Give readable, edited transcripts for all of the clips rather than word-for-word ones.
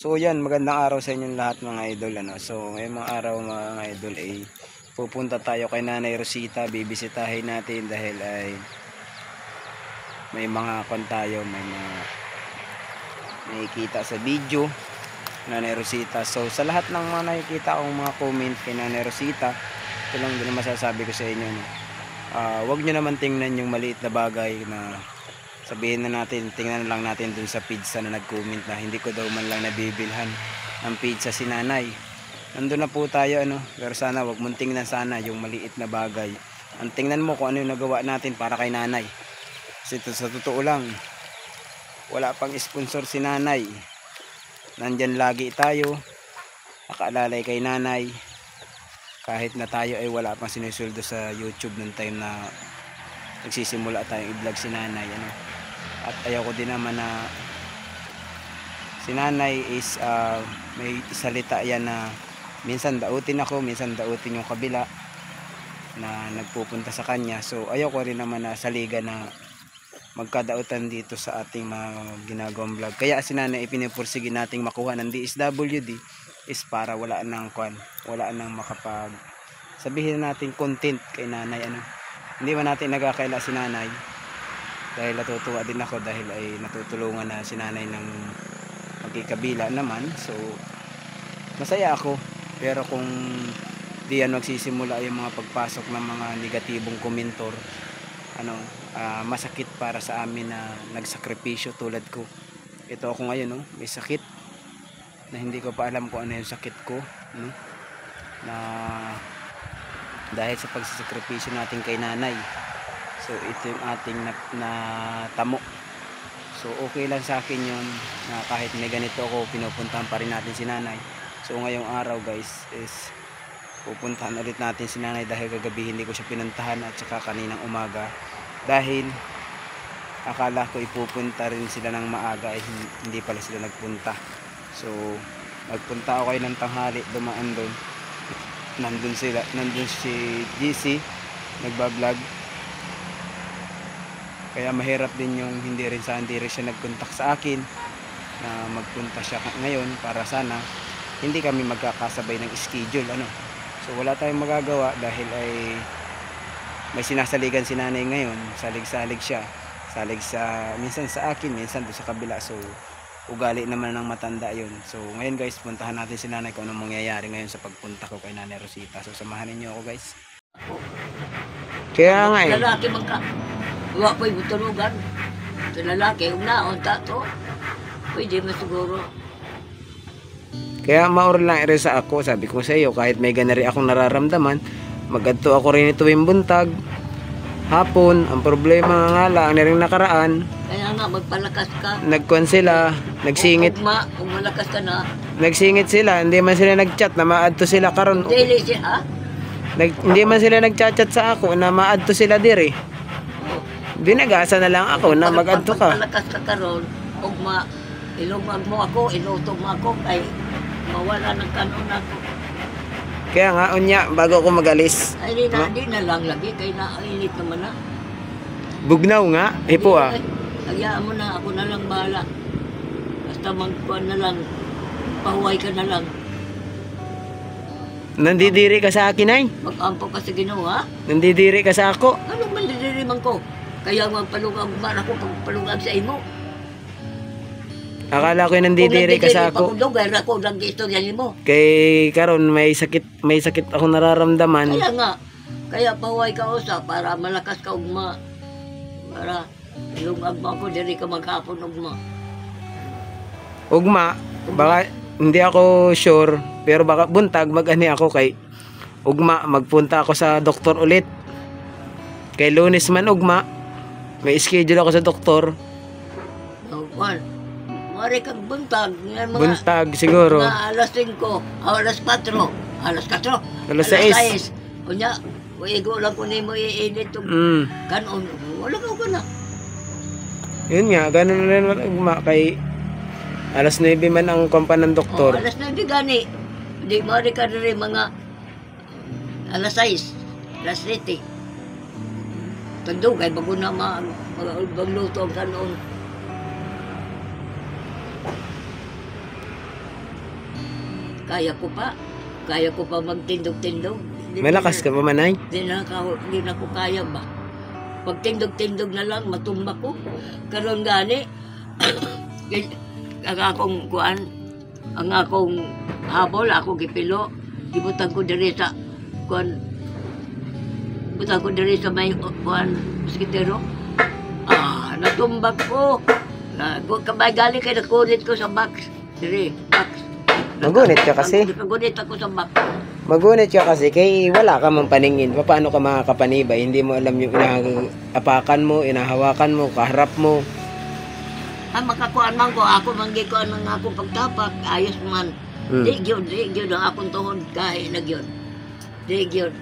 So yan, magandang araw sa inyong lahat mga idol. So ngayong mga araw mga idol ay pupunta tayo kay Nanay Rosita. Bibisitahin natin dahil ay may mga tayo, may mga nakikita sa video Nanay Rosita. So sa lahat ng mga nakikita kong mga comment kay Nanay Rosita, ito lang din masasabi ko sa inyo. Wag nyo naman tingnan yung maliit na bagay na sabihin na natin, tingnan lang natin dun sa pizza na nag-comment na hindi ko daw man lang nabibilhan ng pizza si nanay. Nandun na po tayo pero sana wag mong tingnan sana yung maliit na bagay. Ang tingnan mo kung ano yung nagawa natin para kay nanay. Kasi sa totoo lang, wala pang sponsor si nanay. Nandyan lagi tayo, nakaalalay kay nanay. Kahit na tayo ay wala pang sinusuldo sa YouTube nung time na nagsisimula tayong i-vlog si nanay. At ayaw ko din naman na si nanay is may salita yan na minsan dautin ako, minsan dautin yung kabila na nagpupunta sa kanya. So ayaw ko rin naman na saliga na magkadautan dito sa ating mga ginagawang vlog. Kaya si nanay ipinipursige nating makuha ng DSWD is para wala nang makapag sabihin natin content kay nanay. Hindi man natin nagkakaila si nanay dahil natutuwa din ako dahil ay natutulungan na si nanay ng magkikabila naman. So masaya ako, pero kung di yan magsisimula yung mga pagpasok ng mga negatibong komentor, masakit para sa amin na nagsakripisyo tulad ko. Ito ako ngayon, may sakit na hindi ko pa alam kung ano yung sakit ko, na dahil sa pagsasakripisyo natin kay nanay. So ito yung ating natamo. So okay lang sa akin yun na kahit may ganito ako, pinupuntahan pa rin natin si nanay. So ngayong araw guys is pupuntahan ulit natin si nanay dahil kagabi hindi ko siya pinuntahan at saka kaninang umaga dahil akala ko ipupunta rin sila ng maaga ay hindi pala sila nagpunta. So nagpunta ako kayo ng tanghali, dumaan doon, nandun si GC nagbablog. Kaya mahirap din yung hindi rin siya nagkontak sa akin na magpunta siya ngayon para sana hindi kami magkakasabay ng schedule. So wala tayong magagawa dahil ay may sinasaligan si nanay ngayon. Salig-salig siya, minsan sa akin, minsan doon sa kabila. So ugali naman ng matanda yun. So ngayon guys, puntahan natin si nanay kung anong mangyayari ngayon sa pagpunta ko kay Nanay Rosita. So samahan niyo ako guys. Kaya nga lalaki Wa po'y butulugan. Ito lalaki, unaon tato. Pwede mo siguro. Kaya maor lang rin sa ako. Sabi ko sa iyo, kahit may ganari akong nararamdaman, magadto ako rin ito yung buntag. Hapon, ang problema nga lang, niring nakaraan. Kaya nga, magpalakas ka. Nagkuhan sila, nagsingit. Kung malakas ka na. Nagsingit sila, hindi man sila nagchat na maadto sila karon. Dili siya, Hindi man sila nagchat-chat sa ako na maadto sila diri. Binagasa na lang ako na mag-adto ka. Malakas ka karon, ugma, ilumag mo ako, ilutog mo ako, kay mawala ng kanon ako. Kaya nga, unya, bago ako magalis. Ay, di na lang lagi, kay nainit naman na. Bugnaw nga, hipo Hayaan mo na, ako na lang bahala. Basta magkuhan na lang, pahuway ka na lang. Nandidiri ka sa akin ay? Mag-ampo ka sa Ginoo, Nandidiri ka sa ako? Ano man didiriman ko? Kaya magpalungag man ako pagpalungag sa imo. Akala ko nandidiri ka sa ako. Kung nagdidiri ako lang istorya nimo. Kay karon may sakit ako nararamdaman. Kaya nga, kaya pahuway ka usa para malakas ka ugma. Para ilungag mo ako, diri ka maghapon ugma. Ugma, baka hindi ako sure, pero baka buntag mag-ani ako kay ugma, magpunta ako sa doktor ulit. Kay Lunes man ugma, may schedule ako sa doktor. Mari kang buntag. Buntag siguro. Mga alas 5, alas 4, alas 4, Alas 6. Kunya, igo lang ko nimo iinit kanon. Wala ka na. Yun nga, ganun rin ugma kay alas 9 man ang kompa ng doktor. Alas 9 gani. Di mari ka rin mga alas 6, alas 7. Tagdugay bago na magluto ang kanon. Kaya ko pa. Kaya ko pa magtindog-tindog. Malakas ka pa manay. Di na ko kaya ba. Pag tindog-tindog na lang, matumba ko. Karon gani, ang akong kuan, ang akong habol, ako gipilo, gibutan ko diri sa kuan, gibutan ko diri sa may kuan, moskitero. Natumbak ko. Kabay galing kay nakunit ko sa box. Diri, box. Magunit ka kasi. Nagunit ako sa box. Magunit ka kasi kay wala ka mang paningin. Paano ka makakapanibay? Hindi mo alam yung inaapakan mo, inahawakan mo, kaharap mo. Makakuan man ko, ako manggikuan ng akong pagtapak, ayos man. Di gyud ang akong tuhod, kahit na gyud. Di gyud.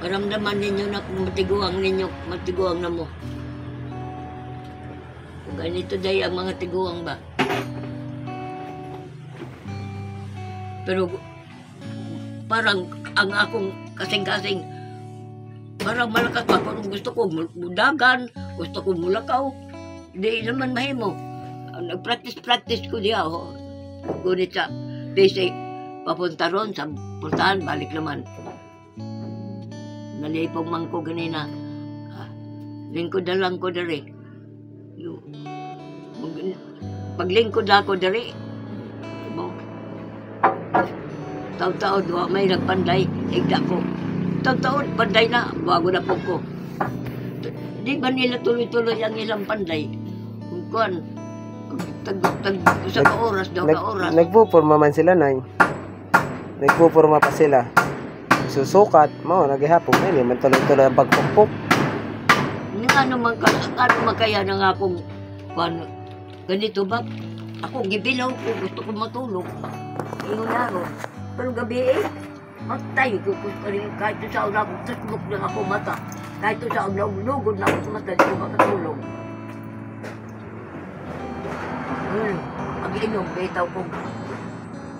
Paramdaman ninyo na kung matiguang na mo. Kung ganito day ang mga tiguang ba. Pero parang ang akong kasing-kasing, parang malakas pa. Kung gusto ko mudagan, gusto ko mulakaw, di naman mahimo. Nag-practice ko diya. Gunit sa basic, papunta ron sa puntahan, balik naman. Nalipong man ko ganina. Lingkod na lang ko dari. Paglingkod na ako dari, taon-taon, may nagpanday, igda ko. Taon-taon, panday na, bago na po ko. Di ba nila tuloy-tuloy ang ilang panday? Kung kuhan, sa ka-oras daw, ka-oras. Nagpupurma man sila, Nay. Nagpupurma pa sila. Susukat, naghihapon. Hindi man tuloy-tuloy ang pagpukpuk. Ano man kaya ng akong kuhan, ganito ba? Ako, gibilaw ko, gusto ko matulog. Ingon na ron. Pero gabi matay ko kahit sa una ko, tasbok lang ako mata. Kahit sa una, lugod na ako sa mata, di ko makatulog. Pag-inom, bitaw ko,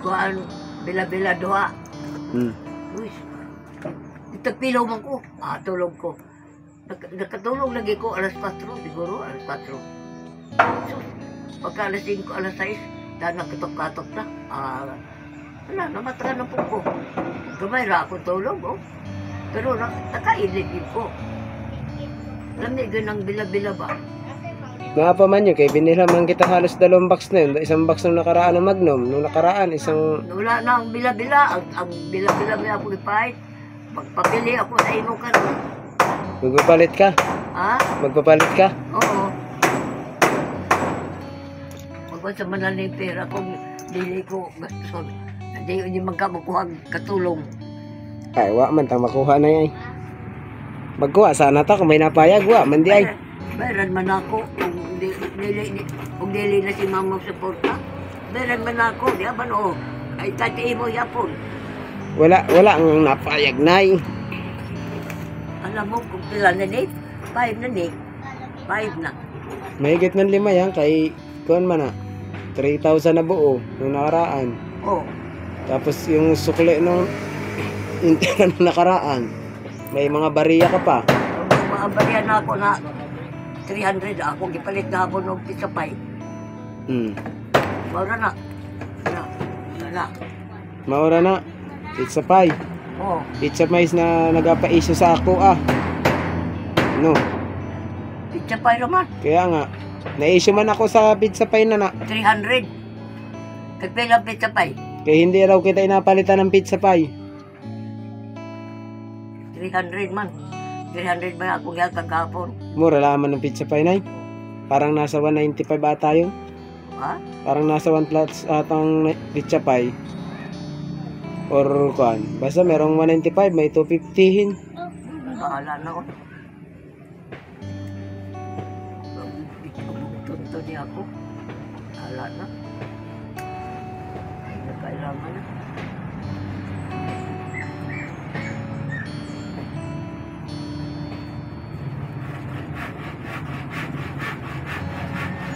kuhaan, bila-bila duha. Uy, itagpilaw man ko, tulog ko. Nakatulog lagi ko, alas 4, siguro, alas 4. So, pagka alas 5, alas 6, dahil nakatok-katok na, wala, namatra na po ko. Gamay ra akong tulog, Pero nakainit din ko. Lamig ng bila-bila ba? Nga pa man yun, kay binila man kita halos 2 box na yun. Isang box nung nakaraan ng Magnum. Nung nakaraan, isang... Wala na ang bila-bila. Ang bila-bila may ako ipahit. Magpapili ako sa imo ka. Magpapalit ka? Ha? Magpapalit ka? Oo. Magpapalita sa manaling pera kung dili ko gastos. Hindi magkakukuha katulong. Ay, wa man tang makuha na yan. Magkuha sana ta kung may napayag, wa man di ay. Meron man ako kung dili na si mama suporta. Meron man ako, di ba no? Ay tati mo yapon. Wala ang napayag nay. Alam mo kung pila na ni? 5 na ni. 5 na. Mahigit ng 5 yan kay kuan man na. 3,000 na buo nung nakaraan. Oh. Tapos yung sukli nung nakaraan, may mga bariya ka pa. Yung mga bariya na ako na 300 ako gipalit na ako ng pizza pie. Maura na. Maura na. Pizza pie. Oh. Pizza pie na nagapa-issue sa ako No. Pizza pie naman. Kaya nga, na-issue man ako sa pizza pie na 300. Kagpila pizza pie. Kaya hindi raw kita inapalitan ng pizza pie. 300 man. 300 ba ako gaya kagapon? Mura laman ng pizza pie, Nay. Parang nasa 195 ata yun. Ha? Parang nasa 1 plus atang pizza pie. Or kuan. Basta merong 195, may 250. Bahala na ako. Tunto niya ako. Bahala na. Kailangan na.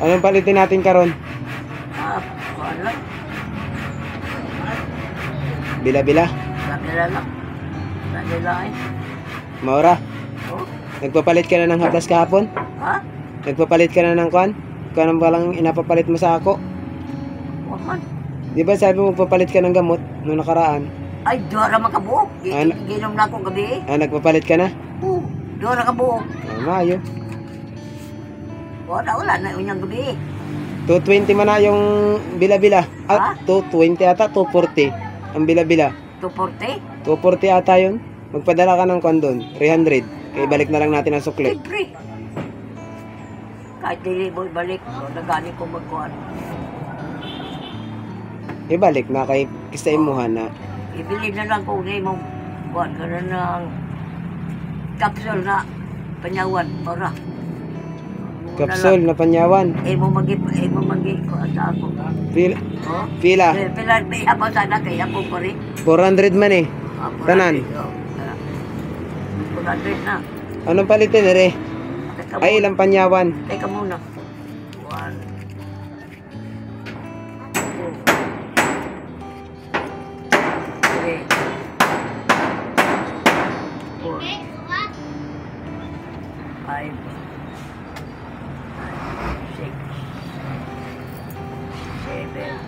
Anong palitin natin karon? Wala. Bila-bila. Nakila lang. Nakila eh. Maura. Oh? Nagpapalit ka na ng haplas kahapon? Ha? Nagpapalit ka na ng kuan? Kung anong palang inapapalit mo sa ako? Huwag man. Di ba sabi mo papalit ka ng gamot nung nakaraan? Ay, dora makabuok. Ano? Ginom na ako gabi. Nagpapalit ka na? Oo, dora kabuok. Mayo. Wala na unyang gabi. 220 man na yung bila-bila. Ha? 220 ata, 240. Ang bila-bila. 240? 240 ata yun. Magpadala ka ng kondon, 300. Kaya balik na lang natin ang sukli. Siyempre. Kahit dili mo ibalik, nagani ko magkuhan. Ibalik na kay kisa imuhan na. Ibili na lang kung hindi mo buwan ka na ng capsule na panyawan para. Kapsul na panyawan. Mo magi ko sa ako. Pila? Oh? Pila? Pila apa sana kaya po pa rin. 400 man eh. Tanan. 400 na. Anong palitin ere? Teka Ay, muna. ilang panyawan? Teka muna. 1, 2, 3, 4, 5, 6, 7.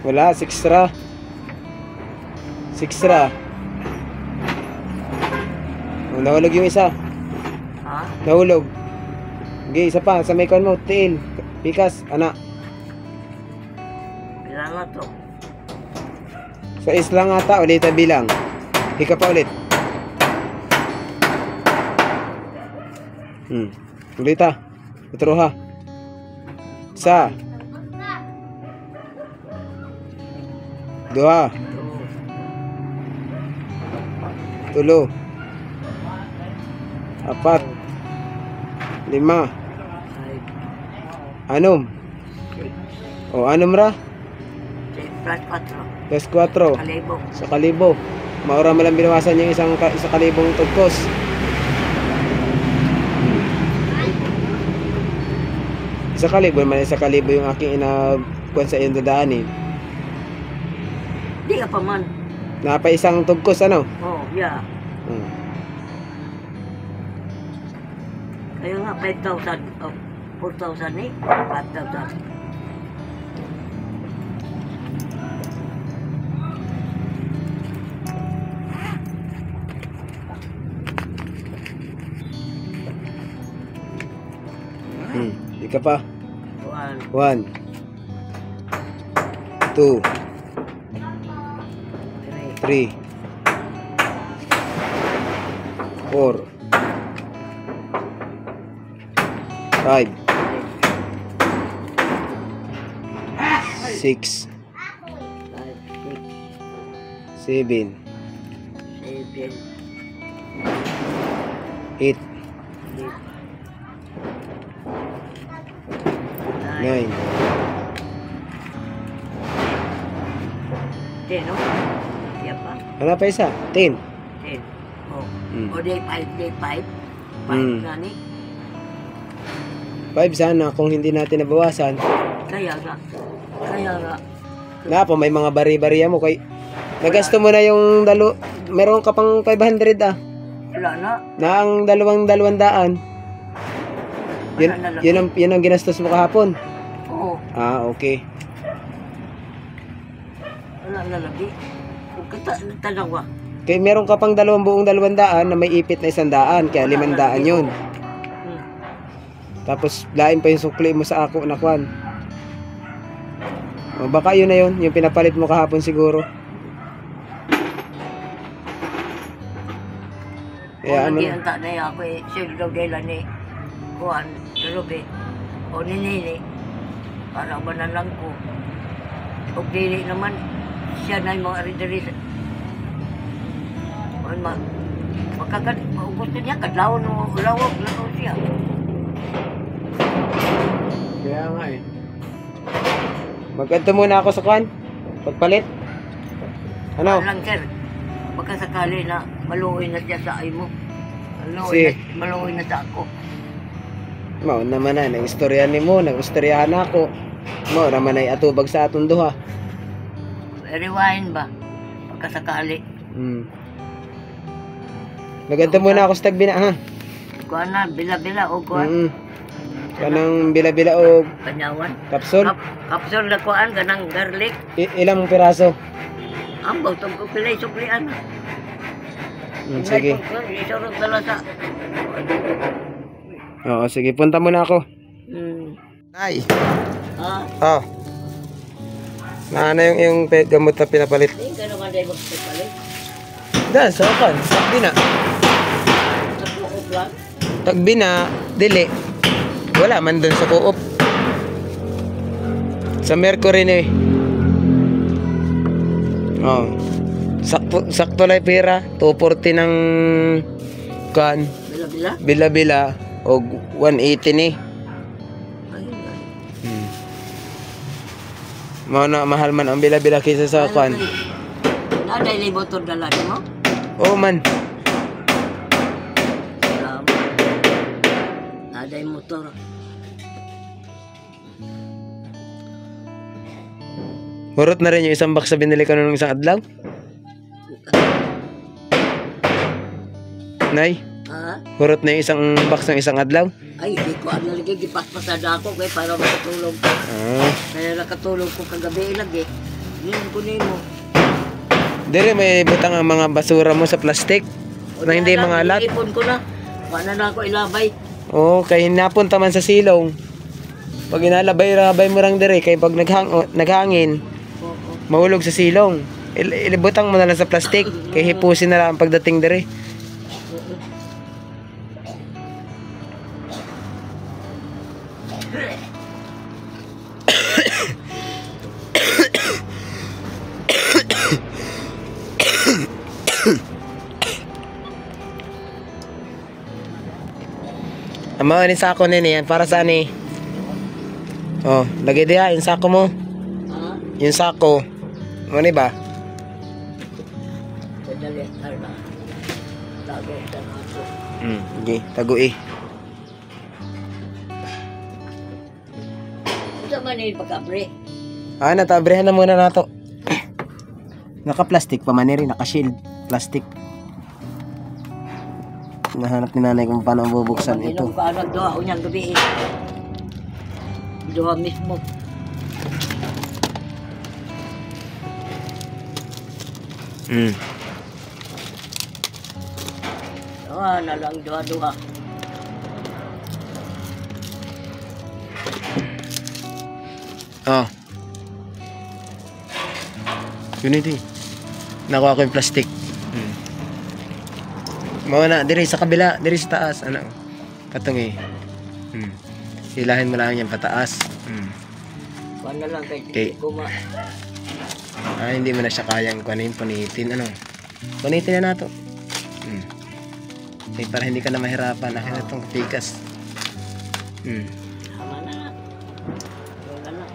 Wala, 6 ra. 6 ra. Oh, nahulog yung isa. Ha? Nahulog. Okay, isa pa. Sa may kon mo, tiil. Pikas, anak. Pila na to. Sa islang ata, ulit ang bilang. Hika pa ulit. Ulit ha. Utro ha. Isa. Dua. Tulo. Apat. 5. 5, Anom. 6, O, anom ra. plus 4. Plus 4. Kalibo. Sa kalibo. Maura mo lang binawasan yung isa kalibong tugkos. Sa kalibo man sa kalibo yung aking inabuan sa iyong dadaanin. Di ka pa man. Napa isang tugkos ano? Oh, yeah. Hmm. Kaya nga 5,000. Oh, 4,000 eh. 5,000. Di ka pa. 1, 1 2 3, 3 4 5 6 7 7, 8 9, 9 10, no? Yan pa. Ano pa isa? 10 10. Oh. Mm. O day 5, day 5. 5 Mm. na ni. 5 sana kung hindi natin nabawasan. Kaya nga. Kaya nga. Na po may mga bari-bariya mo kay nagasto mo na yung meron ka pang 500 ah. Wala na. Na ang 200. Yun ang ginastos mo kahapon. Oo. Ah, okay. Wala na lagi. Kung tanong ba? Kaya meron ka pang 200 na may ipit na 100, kaya 500 yun. Hmm. Tapos lain pa yung sukli mo sa ako na kwan. O baka yun na yun, yung pinapalit mo kahapon siguro. Kaya Kung ano, nag-ianta na yung ako eh. Sildo gila ni Juan, Ruby, o ni Nini. Para ba na lang ko. O dili naman, siya na yung mga rideri. Gusto niya, kadlaw no, lawag na no siya. kaya nga eh. Magkanto muna ako sa kwan. Pagpalit. Ano? Lang sir, baka sakali na maluoy na siya sa ay mo. Si- Maluoy na sa ako. Mao naman na, nag-istoryahan ni mo, nag-istoryahan ako. Mao naman ay atubag sa atong duha. Rewind ba? Baka sakali. Magkanto muna ako sa tagbina ha. Kuha na, bila-bila o kuha. Mm. Kanang bila-bila o Kanyawan. kapsul? Kapsul na kuan ganang garlic. Ilang piraso? Ambaw tong ko pilay suklian. Sige. Isurot dala sa. Oo, sige. Punta muna ako. Ay. Ah, Oh. Na ano yung gamot na pinapalit? ay gano man dai magpapalit. Dan, sa kan. Takbi na. Sa lang. Takbi na, dili. Wala man dun sa co-op. Sa Mercury ni. Oh. Sakto lang pera. 240 ng kan. Bila-bila. Bila-bila. O 180 ni. Ayun. Mahal man ang bila-bila kaysa sa kan. Naday libot to dala mo. Oo man. Salamat. Naday motor. Hurot na rin yung isang box sa binili ko nung isang adlaw. Nay, Ha? hurot na yung isang box ng isang adlaw. Ay, di ko ano lagi gipaspasan ako kay para makatulog. Ah. Kaya nakatulog ko kagabi lagi. Yun ko nimo. Dire may butang ang mga basura mo sa plastic na hindi mga alat. Ipon ko na. Wala na ako ilabay. Oo, kay napunta man sa silong. Pag inalabay-rabay mo rang dire kay pag naghangin, Oo. mahulog sa silong. Ilibutang mo na lang sa plastic kay hipusin na lang ang pagdating dire. Ama ni sako nini yan para saan ni? Oh, lagay diha yung sako mo. Ha? Yung sako. Ano ba? Sadali, Arna. Tago ka na ako. Okay, tagui. Ito man yung pagkabre. Ah, natabrehan na muna nato. Naka-plastic pa man rin, naka-shield. Plastic. Nahanap ni nanay kung paano bubuksan ito. Inom ka anak doha unyang gabi eh. Doha mismo. Doha na lang doha-doha. Oh. Yun ito eh. Nakuha ko yung plastic. Mauna, diri sa kabila, diri sa taas. Ano? Katong eh. Hilahin mo lang yan pataas. Kuha na lang kay Okay. kuma. Ah, hindi mo na siya kayang kuhanin, punitin. Ano? Punitin na nato. Eh, para hindi ka na mahirapan. Akin na itong tikas. Tama na. Wala na.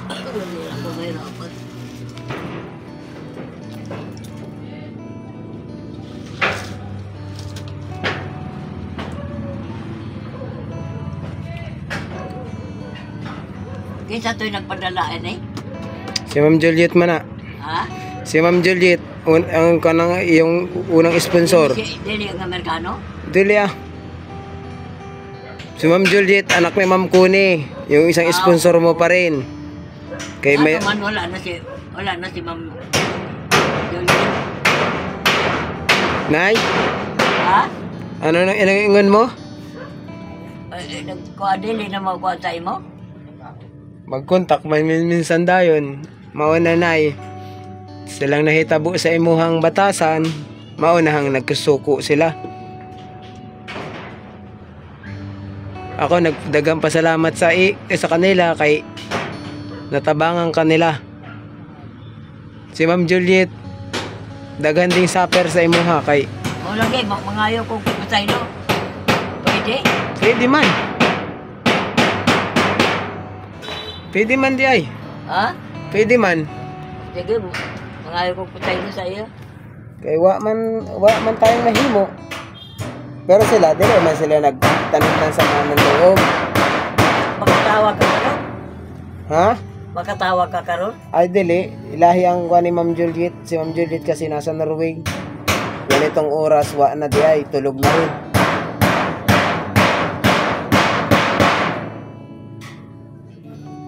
Hindi ako mahirapan. Kinsa to'y nagpadalaan eh? Si Ma'am Juliet man na. Ha? Si Ma'am Juliet, ang kanang yung unang sponsor. Dili ang Amerikano? Dili ah. Si Ma'am Juliet, anak ni Ma'am Kuni. Yung isang sponsor mo pa rin. Kay may... Man, wala na si Ma'am Juliet. Nay, Ha? ano nang inangingon mo? Nagkuha dili na magkuha sa imo? Mag-contact man minsan dayon. Mauna nay. Silang nahitabo sa imuhang batasan, maunahang nagkusuko sila. Ako nagdagang pasalamat sa kanila kay natabangan kanila. Si Ma'am Juliet daghan ding supper sa imuha kay O lagi, mangayo kong pasaylo. Pwede? pwede man. Pwede man di ay. Ha? Pwede man. Sige, mangayo kong pasaylo sa iyo. Kay wa man tayong mahimo. Pero sila, dili man sila nagtanim ng sama ng loob. Makatawa ka karon? Ha? Makatawa ka karon? Ay, dili. Ilahi ang kuha ni Ma'am Juliet. Si Ma'am Juliet kasi nasa Norway. Ganitong oras, wa na di ay. Tulog na rin.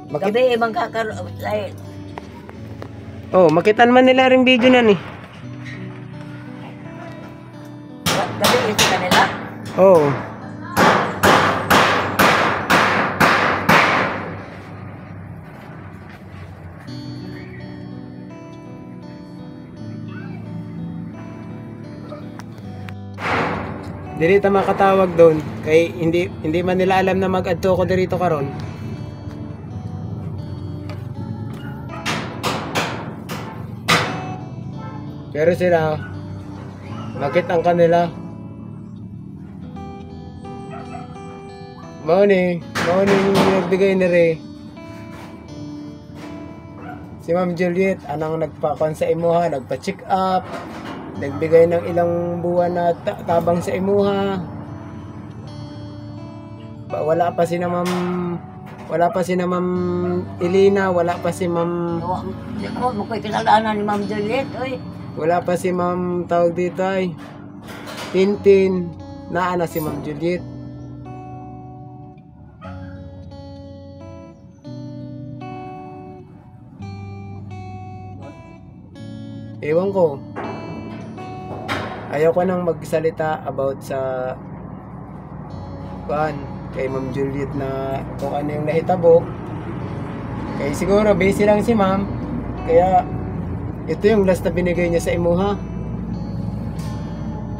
Gabi ibang kakaroon. Oh, makitan man nila rin video na ni. Gabi ito kanila. Oh. Dili ta makatawag doon kay hindi man nila alam na mag-adto ko dito karon. Pero sila nakitang kanila. Morning nagbigay ni Ray. Si Ma'am Juliet anang nagpa-kon sa imuha, nagpa-check up. Nagbigay ng ilang buwan na tabang sa imuha. Wala pa si na Ma'am Elena, wala pa si Ma'am Mo ko'y kinalaanan ni Ma'am Juliet, oy. wala pa si Ma'am tawag dito ay Tintin, naa na si Ma'am Juliet. Ewan ko. Ayaw ko nang magsalita about sa kay Ma'am Juliet na kung ano yung nahitabo. Kaya siguro busy lang si Ma'am. Kaya ito yung last na binigay niya sa imuha.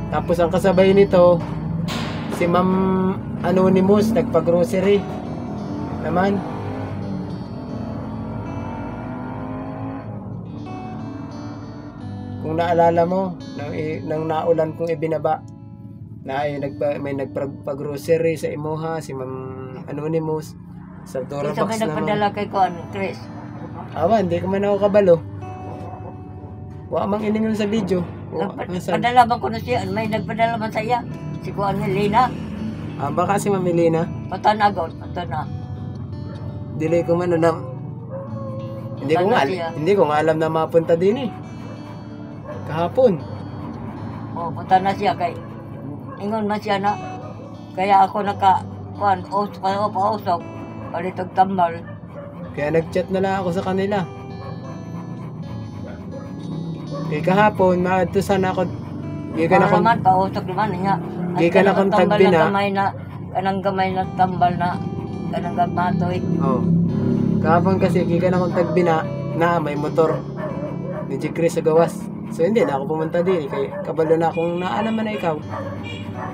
Tapos ang kasabay nito si Ma'am Anonymous nagpa-grocery naman. Kung naalala mo, nang naulan kong ibinaba na ay may nagpag-grocery sa imuha, si Ma'am Anonymous sa Dora Ito Box may nagpadala kay Kon, Chris. Awan, hindi ko man ako kabalo. Wa mang iningon sa video. Nagpadala ba ko na siya? May nagpadala man sa iya. Si Kuan Lina. Baka si Ma'am Elena. Patanagon, patana. Dili ko man alam. Hindi ko nga alam na mapunta din eh. Kahapon. Oh, punta na siya kay ingon man siya na kaya ako pausok palitog tambal. Kaya nag-chat na lang ako sa kanila. Kahapon, maadto sana ako. Gikan ako naman pausok naman niya. Gikan akong tagbina. Kanang gamay na tambal na kanang gamatoy. Oh. Kahapon kasi gikan akong tagbina na may motor ni Chris sa gawas. So hindi na ako pumunta din kay kabalo na akong naman na ikaw.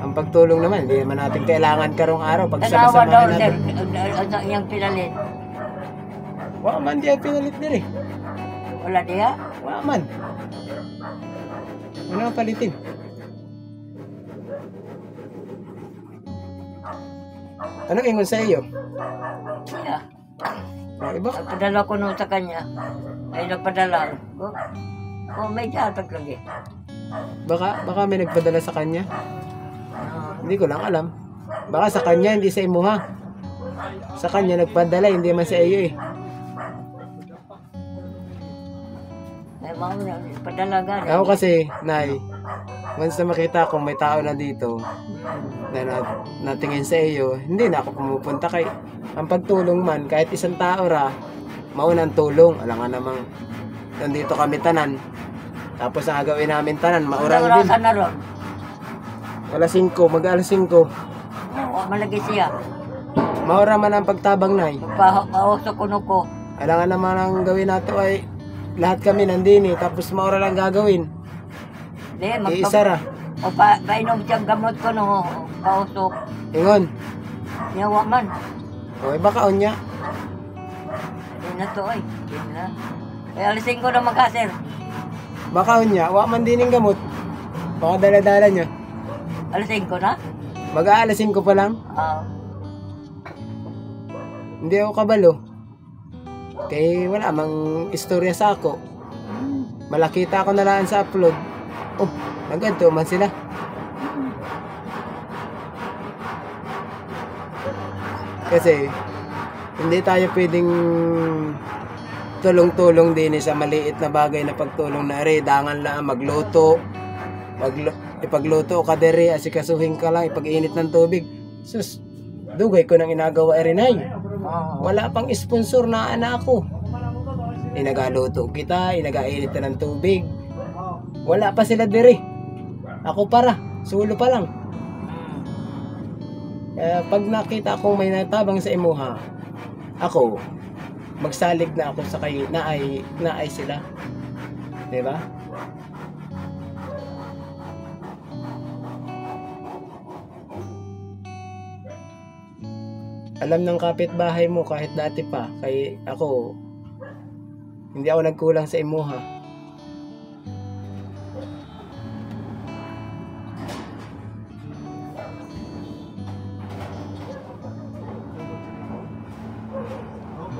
Ang pagtulong naman, hindi naman natin kailangan karong araw pag sama-sama natin. Ano iyang pinalit? Wala man diya pinalit din eh. Wala diya? Wala man. Wala palitin. Anong ingon sa iyo? Siya. Iba? Nagpadala ko nun sa kanya. Ay nagpadala. Oh, may jatag lagi. Baka may nagpadala sa kanya. Hindi ko lang alam. Baka sa kanya, hindi sa imuha. Sa kanya nagpadala, hindi man sa iyo eh. Ay, mga padala gani. Ako kasi, Nay, once na makita kong may tao na dito na natingin sa iyo, hindi na ako pumupunta kay ang pagtulong man, kahit isang tao ra, maunang tulong. Alam nga namang nandito kami tanan. Tapos ang gawin namin tanan, maurang din. Na ron? Alas 5, mag-alas 5. Oo, malagi siya. Maura man ang pagtabang, Nay. Pausok ko ko. Alam nga naman ang gawin nato ay lahat kami nandini, tapos maura lang gagawin. Di, Isa ra. O painom siyang gamot ko no, pausok. Ingon. Yawa man. O, baka niya. Di na to ay. Di na. Kaya alisin ko na magkasir. Baka niya, wa man din yung gamot. Baka dala-dala niya. Alisin ko na? Mag-aalasin ko pa lang. Hindi ako kabalo. Kaya wala mang istorya sa ako. Malakita ako na lang sa upload. Oh, naganto man sila. Kasi hindi tayo pwedeng tulong-tulong din sa maliit na bagay na pagtulong na dangan lang magluto. Ipagluto ka dere, asikasuhin ka lang, ipag-init ng tubig. Sus, dugay ko nang inagawa erinay. Oo. Wala pang sponsor na anak ko. Inagaluto kita, inagainit na ng tubig. Wala pa sila dire. Ako para, sulo pa lang. Pag nakita akong may natabang sa imuha, ako, magsalig na ako sa kay naay sila. 'Di ba? Alam ng kapitbahay mo kahit dati pa, kay ako, hindi ako nagkulang sa imuha.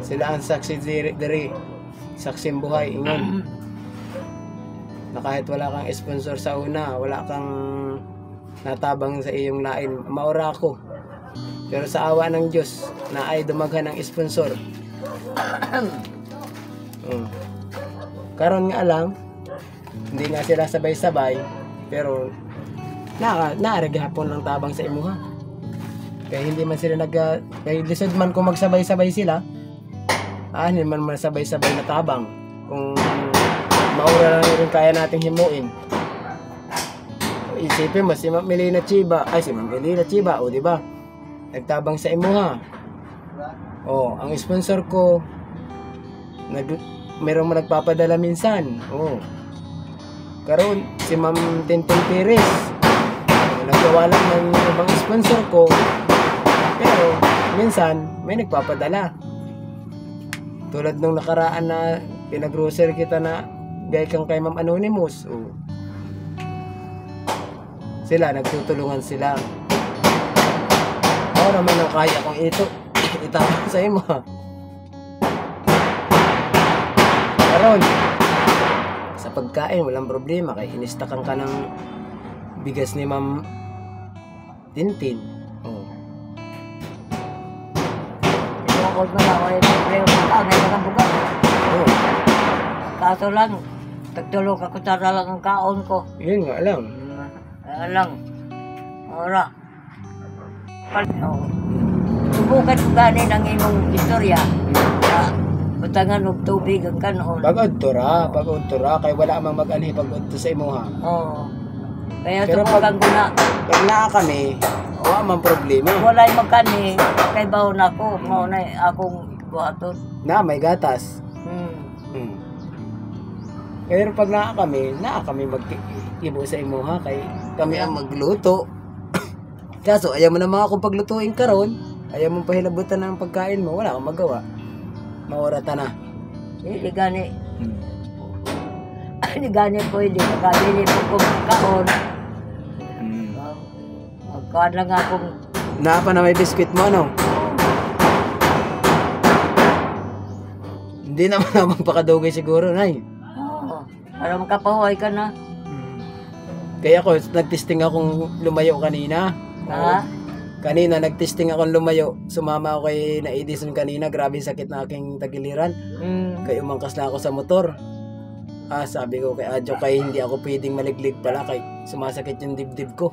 Sila ang saksi diri, saksim buhay, ingon. Na kahit wala kang sponsor sa una, wala kang natabang sa iyong lain, maura ako. Pero sa awa ng Diyos, na ay dumaghan ng sponsor. Karon nga lang, hindi nga sila sabay-sabay, pero naarag hapon ng tabang sa imuha. Kaya hindi man sila kaya lisod man kung magsabay-sabay sila, hindi man sabay-sabay na tabang. Kung maura lang rin kaya nating himuin. Isipin mo, si Ma'am Melina Chiba, o di ba? Nagtabang sa imuha. Ang sponsor ko, meron mo nagpapadala minsan. Karon si Ma'am Tintin Perez, naggawa lang ng ibang sponsor ko, pero minsan may nagpapadala. Tulad nung nakaraan na pinag-grocery kita na gaya kang kay Ma'am Anonymous. Sila, nagtutulungan sila. Ako naman ang kaya kong itapon sa imo. Karon, sa pagkain, walang problema. Kaya inistakan ka ng bigas ni Ma'am Tintin. Huwag mo na ako yung problema ng kaon, ay mga bugat. Kaso lang, tagtulog ako tara lang ang kaon ko. Yun nga lang. Kaya lang, ora. Subukan ko gani ng imong istorya. Butangan og tubig ang kanon. Pagod tura, kay wala mang mag-anhi pagod to sa imuha. Oo. Kaya Pero subukan ko na. Pag naa kami, wala mang problema. Walay magkani, kay bawon ako, mauna akong buhaton. Na, may gatas. Pero pag naa kami mag-ibo sa imuha, kay kami ang magluto. Kaso, ayaw mo na mga kung paglutuin karon, ayaw mong pahilabutan ng pagkain mo, wala kang magawa. Maurata na. Hindi gani. Hindi gani pwede. Makabili po kong kaon. Magkaon lang akong... Napa na may biskwit mo, ano? Hindi naman na magpakadugay siguro, nay. Oo. Para makapahuay ka na. Kaya ako, nagtesting akong lumayo kanina. Ha? Kanina, nagtesting akong lumayo. Sumama ako kay na Edison kanina. Grabe sakit na aking tagiliran. Kaya umangkas na ako sa motor. Sabi ko kay Adjo, kay hindi ako pwedeng maliglig pala. Kay sumasakit yung dibdib ko.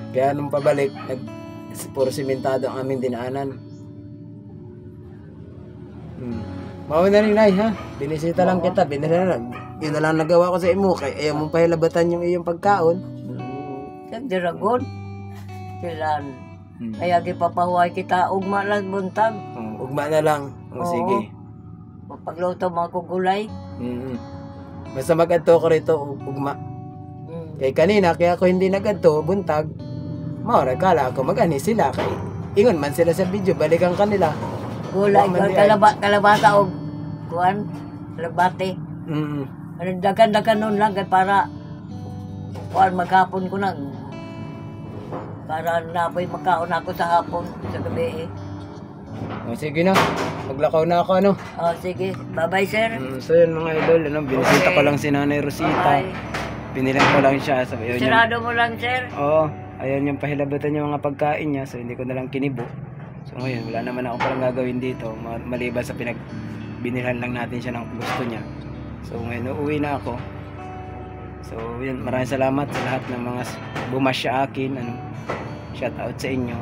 Kaya nung pabalik, puro simentado ang aming dinaanan. Mauna rin, nay, ha? Binisita lang kita. Yun na lang nagawa ko sa imo. Kaya ayaw mong pahilabatan yung iyong pagkaon. Sa dragon. Silan. Kaya gipapahuay kita. Ugma lang buntag. Ugma na lang. Sige. Pagluto mo ako gulay. Basta mag-adto ko rito, ugma. Kaya kanina, kaya ako hindi nag-adto, buntag. Maura, kala ako mag-ani sila. Kaya ingon man sila sa video, balikan kanila. Gulay, kalabasa o kuwan, kalabate. Dagan-dagan nun lang kaya para kuwan maghapon ko nang para napoy makaon ako sa hapon sa gabi. Sige na, maglakaw na ako, ano? Sige, bye-bye sir. So yun mga idol, binisita ko lang si Nanay Rosita. Binilang ko lang siya. Sirado mo lang sir. Oo, ayan yung pahilabatan yung mga pagkain niya, so hindi ko na lang kinibo. So ngayon, wala naman ako parang gagawin dito, maliban sa binilhan lang natin siya ng gusto niya. So ngayon, uuwi na ako. So yun, maraming salamat sa lahat ng mga bumas sa akin. Shout out sa inyo.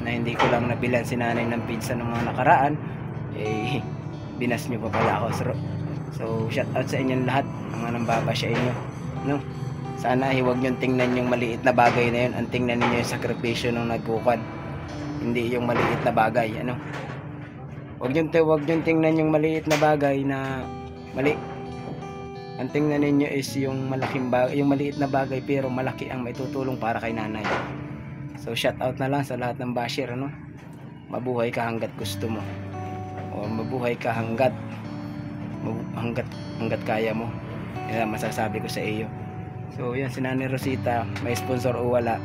na hindi ko lang nabilan si nanay ng pizza ng mga nakaraan, eh binas nyo pa pala ako. So shout out sa inyong lahat, mga nambaba sa inyo, no? Sana huwag nyo tingnan yung maliit na bagay na yun, ang tingnan ninyo yung sakripisyo ng nagkukad, hindi yung maliit na bagay, ano? Huwag nyo tingnan yung maliit na bagay na mali. Ang tingnan ninyo is yung malaking bagay, yung maliit na bagay pero malaki ang maitutulong para kay nanay. So shout out na lang sa lahat ng basher, ano? Mabuhay ka hanggat gusto mo. O mabuhay ka hanggat kaya mo. Yan ang masasabi ko sa iyo. So yan, si Nanay Rosita, may sponsor o wala,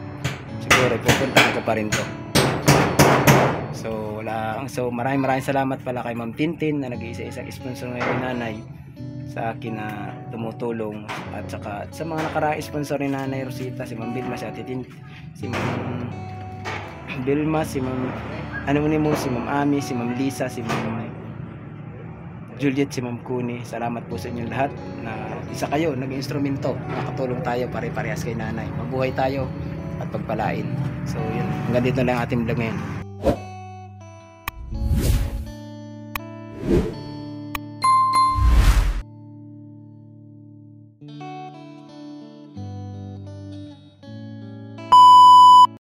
siguro pupuntahan ko pa rin to. So maraming salamat pala kay Ma'am Tintin na nag-iisa-isang sponsor ngayon ni nanay sa akin na tumutulong, at saka sa mga nakaraang sponsor ni Nanay Rosita, si Ma'am Vilma, si Ate Tintin, si Ma'am Vilma, si Ma'am si Ma'am Ami, si Ma'am Lisa, si Ma'am Juliet, si Ma'am Kuni. Salamat po sa inyong lahat na isa kayo nag-instrumento, nakatulong tayo pare-parehas kay nanay. Mabuhay tayo at pagpalain. So yun, hanggang dito na lang ating vlog ngayon.